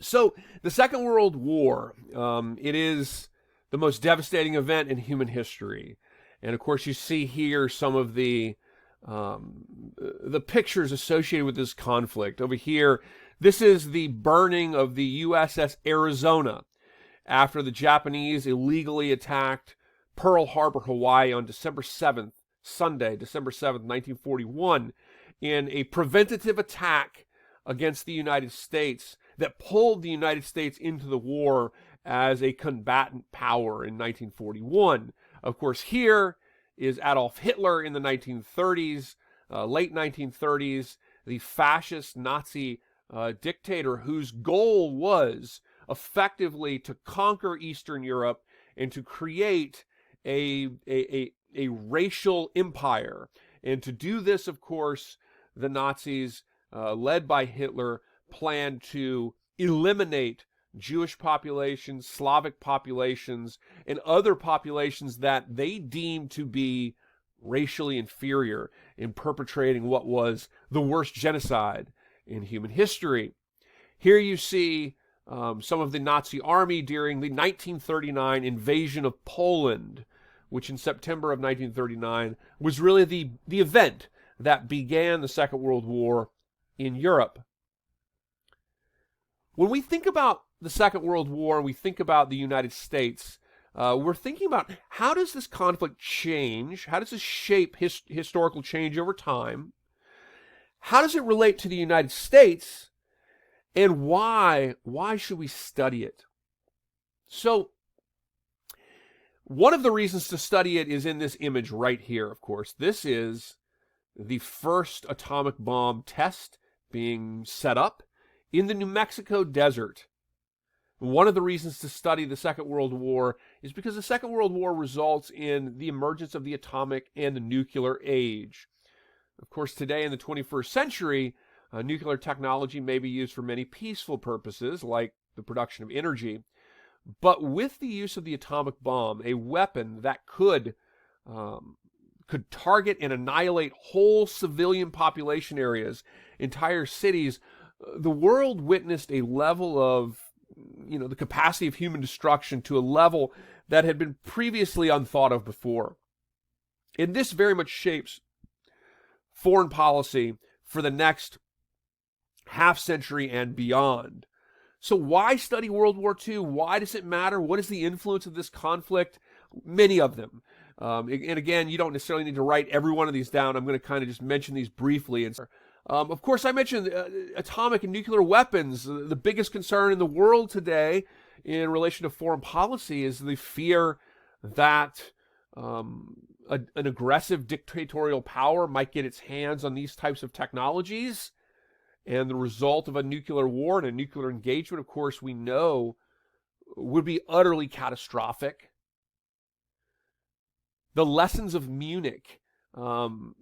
So the Second World War, it is the most devastating event in human history. And of course, you see here some of the pictures associated with this conflict. Over here, this is the burning of the USS Arizona after the Japanese illegally attacked Pearl Harbor, Hawaii on December 7th, Sunday, December 7th, 1941, in a preventative attack against the United States that pulled the United States into the war as a combatant power in 1941. Of course, here is Adolf Hitler in the 1930s, late 1930s, the fascist Nazi dictator whose goal was effectively to conquer Eastern Europe and to create a racial empire. And to do this, of course, the Nazis, led by Hitler, planned to eliminate Jewish populations, Slavic populations, and other populations that they deemed to be racially inferior in perpetrating what was the worst genocide in human history. Here you see some of the Nazi army during the 1939 invasion of Poland, which in September of 1939 was really the event that began the Second World War in Europe. When we think about the Second World War and we think about the United States, we're thinking about how does this conflict change? How does this shape historical change over time? How does it relate to the United States? And why should we study it? So, one of the reasons to study it is in this image right here, of course. This is the first atomic bomb test being set up in the New Mexico desert. One of the reasons to study the Second World War is because the Second World War results in the emergence of the atomic and the nuclear age. Of course, today in the 21st century, nuclear technology may be used for many peaceful purposes, like the production of energy. But with the use of the atomic bomb, a weapon that could target and annihilate whole civilian population areas, entire cities, the world witnessed a level of, the capacity of human destruction to a level that had been previously unthought of before. And this very much shapes foreign policy for the next half century and beyond. So why study World War II? Why does it matter? What is the influence of this conflict? Many of them. And again, you don't necessarily need to write every one of these down. I'm going to kind of just mention these briefly. Of course, I mentioned atomic and nuclear weapons. The biggest concern in the world today in relation to foreign policy is the fear that an aggressive dictatorial power might get its hands on these types of technologies. And the result of a nuclear war and a nuclear engagement, of course, we know would be utterly catastrophic. The lessons of Munich.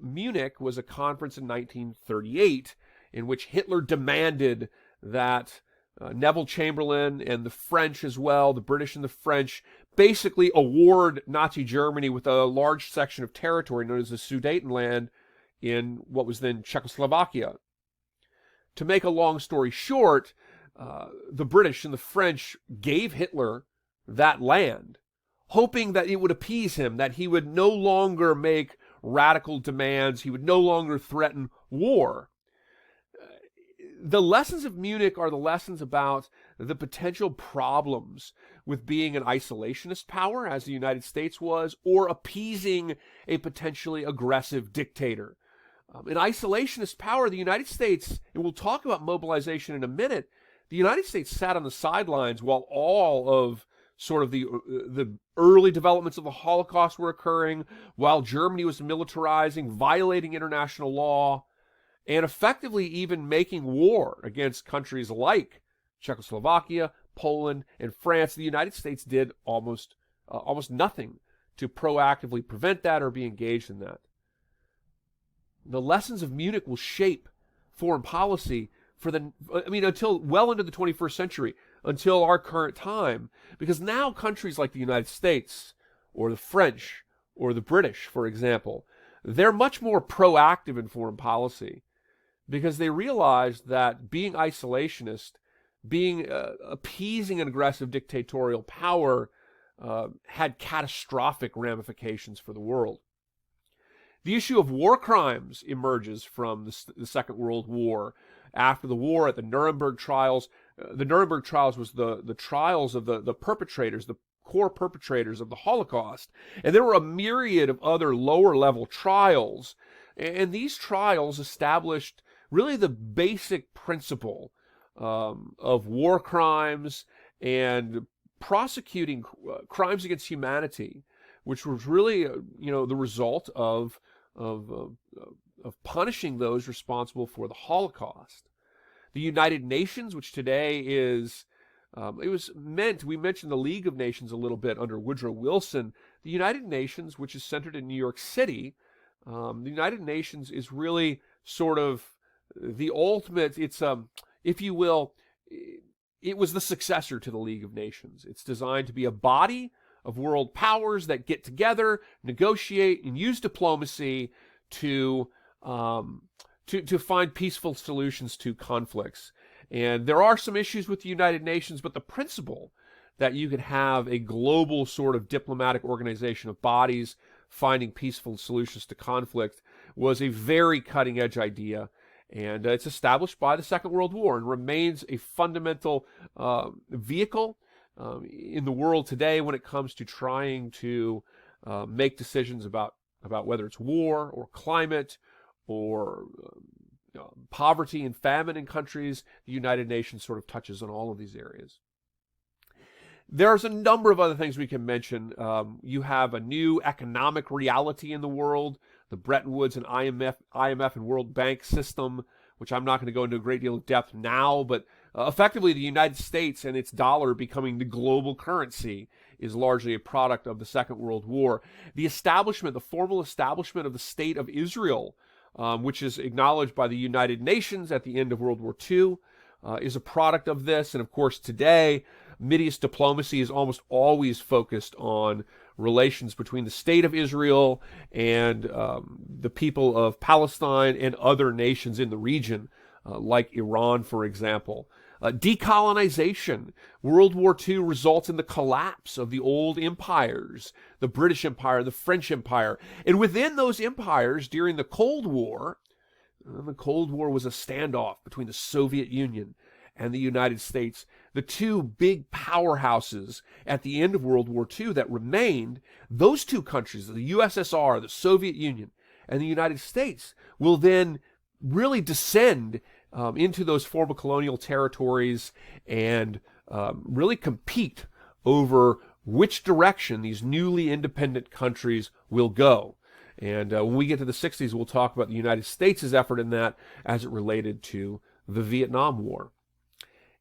Munich was a conference in 1938 in which Hitler demanded that Neville Chamberlain and the French as well, the British and the French, basically award Nazi Germany with a large section of territory known as the Sudetenland in what was then Czechoslovakia. To make a long story short, the British and the French gave Hitler that land, hoping that it would appease him, that he would no longer make radical demands, he would no longer threaten war. The lessons of Munich are the lessons about the potential problems with being an isolationist power, as the United States was, or appeasing a potentially aggressive dictator. An isolationist power, the United States, and we'll talk about mobilization in a minute, the United States sat on the sidelines while all of sort of the early developments of the Holocaust were occurring, while Germany was militarizing, violating international law, and effectively even making war against countries like Czechoslovakia, Poland, and France. The United States did almost nothing to proactively prevent that or be engaged in that. The lessons of Munich will shape foreign policy until well into the 21st century, until our current time, because now countries like the United States or the French or the British, for example, they're much more proactive in foreign policy because they realize that being isolationist being appeasing an aggressive dictatorial power had catastrophic ramifications for the world. The issue of war crimes emerges from the Second World War. After the war, at the Nuremberg trials, the Nuremberg trials was the trials of the perpetrators, the core perpetrators of the Holocaust. And there were a myriad of other lower-level trials. And these trials established really the basic principle of war crimes and prosecuting crimes against humanity, which was really, the result of punishing those responsible for the Holocaust. The United Nations, which today is, we mentioned the League of Nations a little bit under Woodrow Wilson. The United Nations, which is centered in New York City, the United Nations is really sort of the ultimate, if you will, it was the successor to the League of Nations. It's designed to be a body of world powers that get together, negotiate, and use diplomacy to find peaceful solutions to conflicts. And there are some issues with the United Nations, but the principle that you could have a global sort of diplomatic organization of bodies finding peaceful solutions to conflict was a very cutting-edge idea. And it's established by the Second World War and remains a fundamental vehicle in the world today when it comes to trying to make decisions about whether it's war or climate or poverty and famine in countries. The United Nations sort of touches on all of these areas. There's a number of other things we can mention. You have a new economic reality in the world, the Bretton Woods and IMF and World Bank system, which I'm not going to go into a great deal of depth now, but effectively the United States and its dollar becoming the global currency is largely a product of the Second World War. The formal establishment of the State of Israel, which is acknowledged by the United Nations at the end of World War II, is a product of this. And of course, today, Mideast diplomacy is almost always focused on relations between the State of Israel and the people of Palestine and other nations in the region, like Iran, for example. Decolonization. World War II results in the collapse of the old empires, the British Empire, the French Empire. And within those empires, during the Cold War was a standoff between the Soviet Union and the United States. The two big powerhouses at the end of World War II that remained, those two countries, the USSR, the Soviet Union, and the United States, will then really descend into those former colonial territories and really compete over which direction these newly independent countries will go. And when we get to the 60s, we'll talk about the United States' effort in that as it related to the Vietnam War.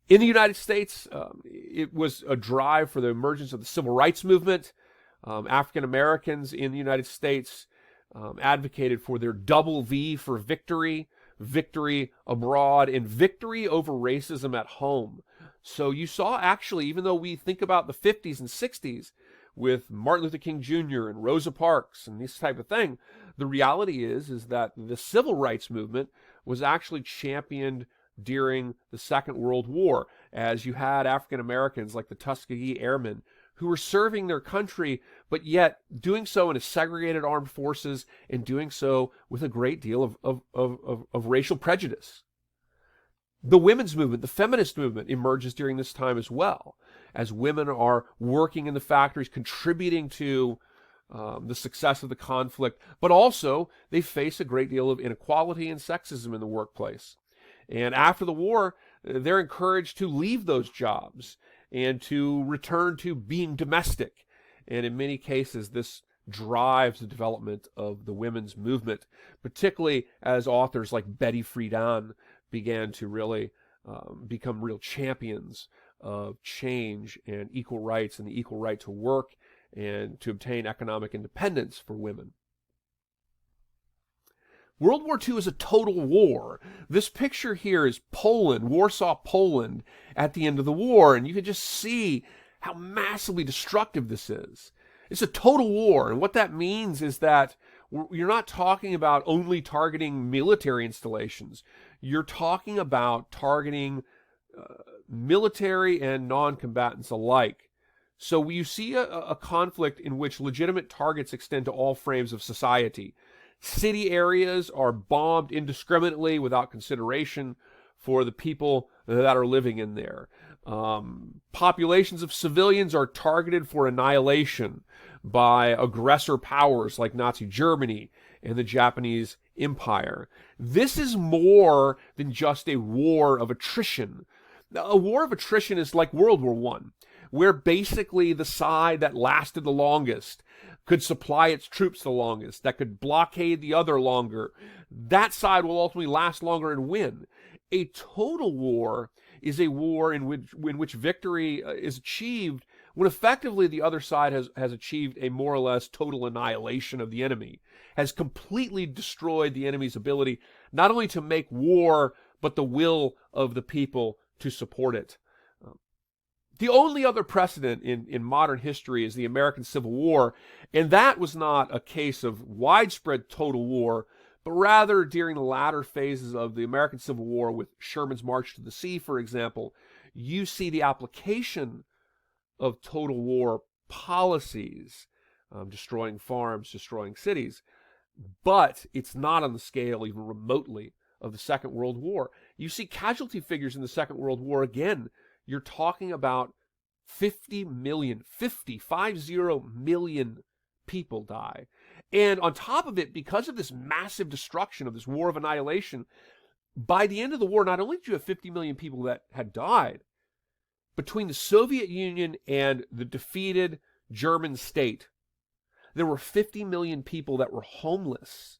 In the United States, it was a drive for the emergence of the civil rights movement. African Americans in the United States advocated for their double V for victory, victory abroad, and victory over racism at home. So you saw actually, even though we think about the 50s and 60s with Martin Luther King Jr. and Rosa Parks and this type of thing, the reality is that the civil rights movement was actually championed during the Second World War, as you had African Americans like the Tuskegee Airmen who were serving their country, but yet doing so in a segregated armed forces and doing so with a great deal of racial prejudice. The women's movement, the feminist movement, emerges during this time as well, as women are working in the factories, contributing to the success of the conflict, but also they face a great deal of inequality and sexism in the workplace. And after the war, they're encouraged to leave those jobs and to return to being domestic. And in many cases, this drives the development of the women's movement, particularly as authors like Betty Friedan began to really become real champions of change and equal rights and the equal right to work and to obtain economic independence for women. World War II is a total war. This picture here is Poland, Warsaw, Poland, at the end of the war, and you can just see how massively destructive this is. It's a total war, and what that means is that you're not talking about only targeting military installations. You're talking about targeting military and non-combatants alike. So you see a conflict in which legitimate targets extend to all frames of society. City areas are bombed indiscriminately without consideration for the people that are living in there. Populations of civilians are targeted for annihilation by aggressor powers like Nazi Germany and the Japanese Empire. This is more than just a war of attrition. A war of attrition is like World War I, where basically the side that lasted the longest could supply its troops the longest, that could blockade the other longer. That side will ultimately last longer and win. A total war is a war in which victory is achieved when effectively the other side has achieved a more or less total annihilation of the enemy, has completely destroyed the enemy's ability not only to make war, but the will of the people to support it. The only other precedent in modern history is the American Civil War, and that was not a case of widespread total war, but rather during the latter phases of the American Civil War, with Sherman's March to the Sea, for example, you see the application of total war policies, destroying farms, destroying cities, but it's not on the scale even remotely of the Second World War. You see casualty figures in the Second World War again. You're talking about 50 million people die. And on top of it, because of this massive destruction of this war of annihilation, by the end of the war, not only did you have 50 million people that had died, between the Soviet Union and the defeated German state, there were 50 million people that were homeless,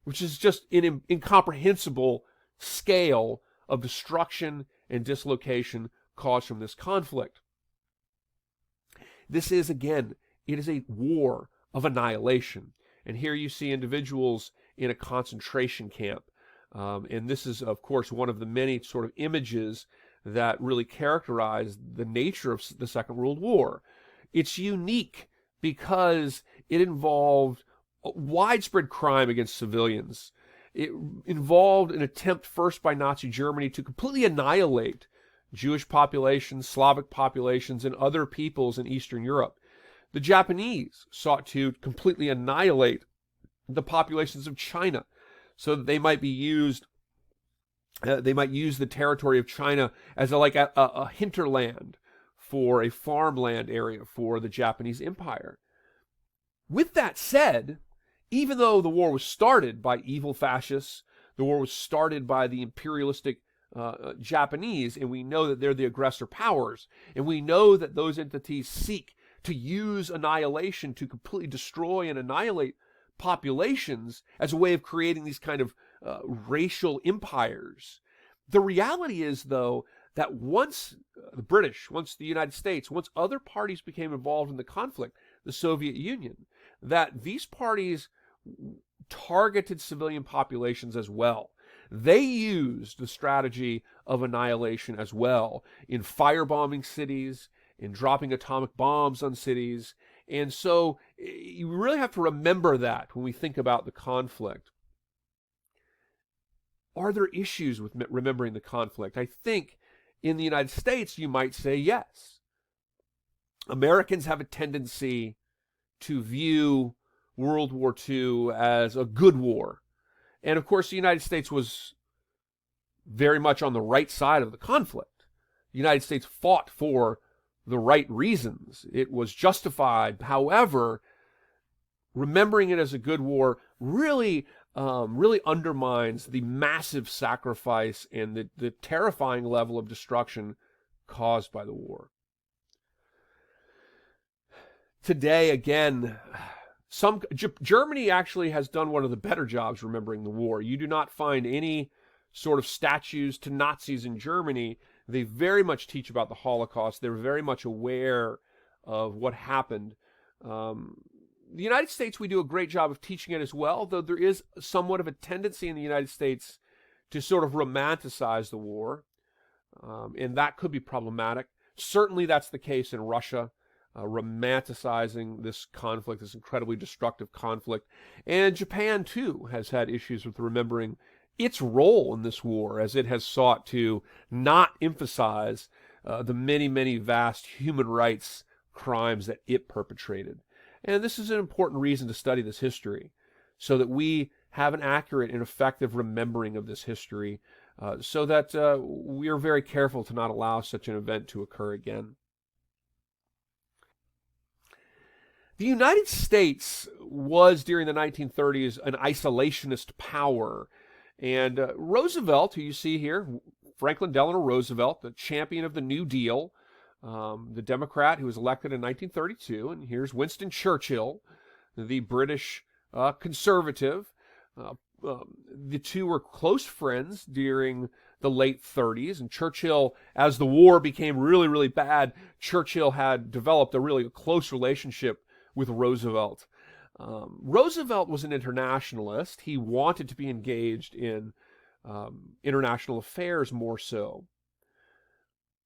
which is just an incomprehensible scale of destruction and dislocation caused from this conflict. This is, again, it is a war of annihilation. And here you see individuals in a concentration camp. And this is, of course, one of the many sort of images that really characterize the nature of the Second World War. It's unique because it involved widespread crime against civilians. It involved an attempt first by Nazi Germany to completely annihilate Jewish populations, Slavic populations, and other peoples in Eastern Europe. The Japanese sought to completely annihilate the populations of China so that they might be used. They might use the territory of China as a hinterland for a farmland area for the Japanese Empire. With that said, even though the war was started by evil fascists, the war was started by the imperialistic Japanese, and we know that they're the aggressor powers, and we know that those entities seek to use annihilation to completely destroy and annihilate populations as a way of creating these kind of racial empires. The reality is, though, that once the British, once the United States, once other parties became involved in the conflict, the Soviet Union, that these parties targeted civilian populations as well. They used the strategy of annihilation as well in firebombing cities, in dropping atomic bombs on cities. And so you really have to remember that when we think about the conflict. Are there issues with remembering the conflict? I think in the United States, you might say yes. Americans have a tendency to view World War II as a good war. And of course, the United States was very much on the right side of the conflict. The United States fought for the right reasons. It was justified. However, remembering it as a good war really undermines the massive sacrifice and the terrifying level of destruction caused by the war. Today, again, Germany actually has done one of the better jobs remembering the war. You do not find any sort of statues to Nazis in Germany. They very much teach about the Holocaust. They're very much aware of what happened. The United States, we do a great job of teaching it as well, though there is somewhat of a tendency in the United States to sort of romanticize the war, and that could be problematic. Certainly that's the case in Russia. Romanticizing this conflict, this incredibly destructive conflict. And Japan, too, has had issues with remembering its role in this war, as it has sought to not emphasize the many, many vast human rights crimes that it perpetrated. And this is an important reason to study this history, so that we have an accurate and effective remembering of this history, so that we are very careful to not allow such an event to occur again. The United States was, during the 1930s, an isolationist power. And Roosevelt, who you see here, Franklin Delano Roosevelt, the champion of the New Deal, the Democrat who was elected in 1932. And here's Winston Churchill, the British conservative. The two were close friends during the late 30s, and Churchill, as the war became really, really bad, Churchill had developed a really close relationship with Roosevelt. Roosevelt was an internationalist. He wanted to be engaged in international affairs more so.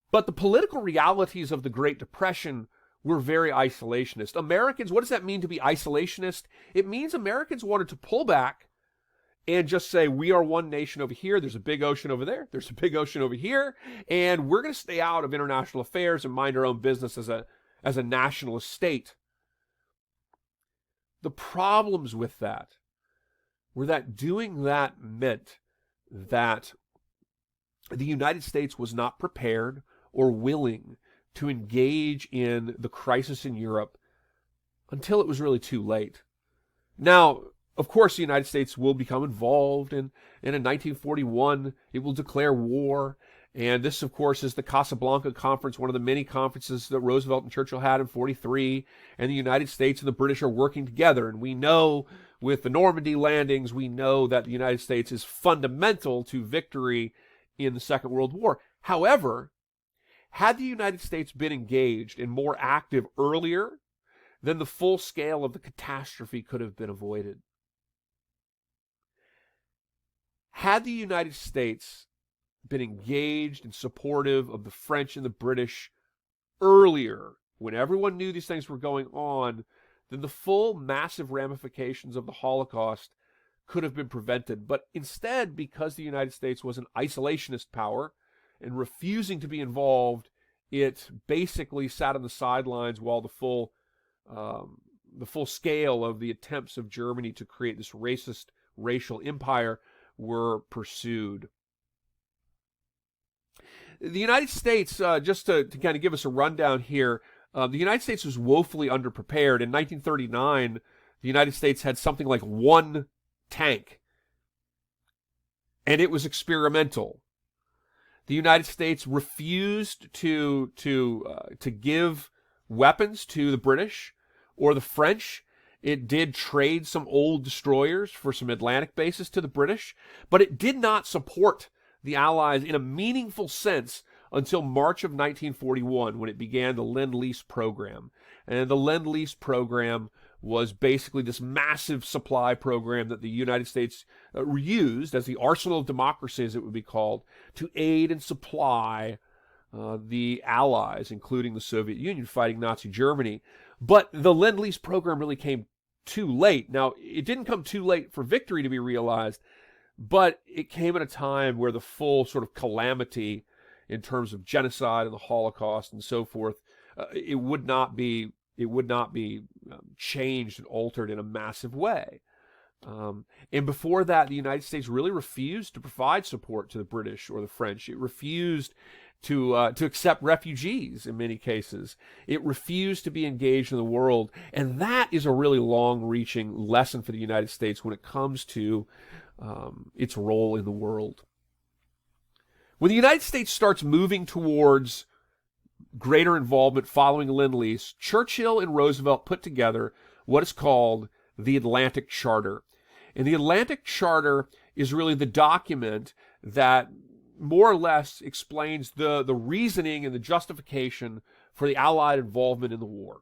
But the political realities of the Great Depression were very isolationist. Americans, what does that mean to be isolationist? It means Americans wanted to pull back and just say, we are one nation over here, there's a big ocean over there, there's a big ocean over here, and we're going to stay out of international affairs and mind our own business as a nationalist state. The problems with that were that doing that meant that the United States was not prepared or willing to engage in the crisis in Europe until it was really too late. Now, of course, the United States will become involved, and in 1941, it will declare war. And this, of course, is the Casablanca Conference, one of the many conferences that Roosevelt and Churchill had in 43. And the United States and the British are working together. And we know with the Normandy landings, we know that the United States is fundamental to victory in the Second World War. However, had the United States been engaged and more active earlier, then the full scale of the catastrophe could have been avoided. Had the United States been engaged and supportive of the French and the British earlier, when everyone knew these things were going on, then the full massive ramifications of the Holocaust could have been prevented. But instead, because the United States was an isolationist power and refusing to be involved, it basically sat on the sidelines while the full scale of the attempts of Germany to create this racist racial empire were pursued. The United States, just to kind of give us a rundown here, the United States was woefully underprepared. In 1939, the United States had something like one tank, and it was experimental. The United States refused to give weapons to the British or the French. It did trade some old destroyers for some Atlantic bases to the British, but it did not support the Allies in a meaningful sense until March of 1941, when it began the Lend-Lease program. And the Lend-Lease program was basically this massive supply program that the United States used as the arsenal of democracy, as it would be called, to aid and supply the Allies, including the Soviet Union, fighting Nazi Germany. But the Lend-Lease program really came too late. Now, it didn't come too late for victory to be realized, but it came at a time where the full sort of calamity in terms of genocide and the Holocaust and so forth, it would not be changed and altered in a massive way. And before that, the United States really refused to provide support to the British or the French. It refused to accept refugees in many cases. It refused to be engaged in the world. And that is a really long-reaching lesson for the United States when it comes to its role in the world. When the United States starts moving towards greater involvement following Lend-Lease, Churchill and Roosevelt put together what is called the Atlantic Charter. And the Atlantic Charter is really the document that more or less explains the reasoning and the justification for the Allied involvement in the war.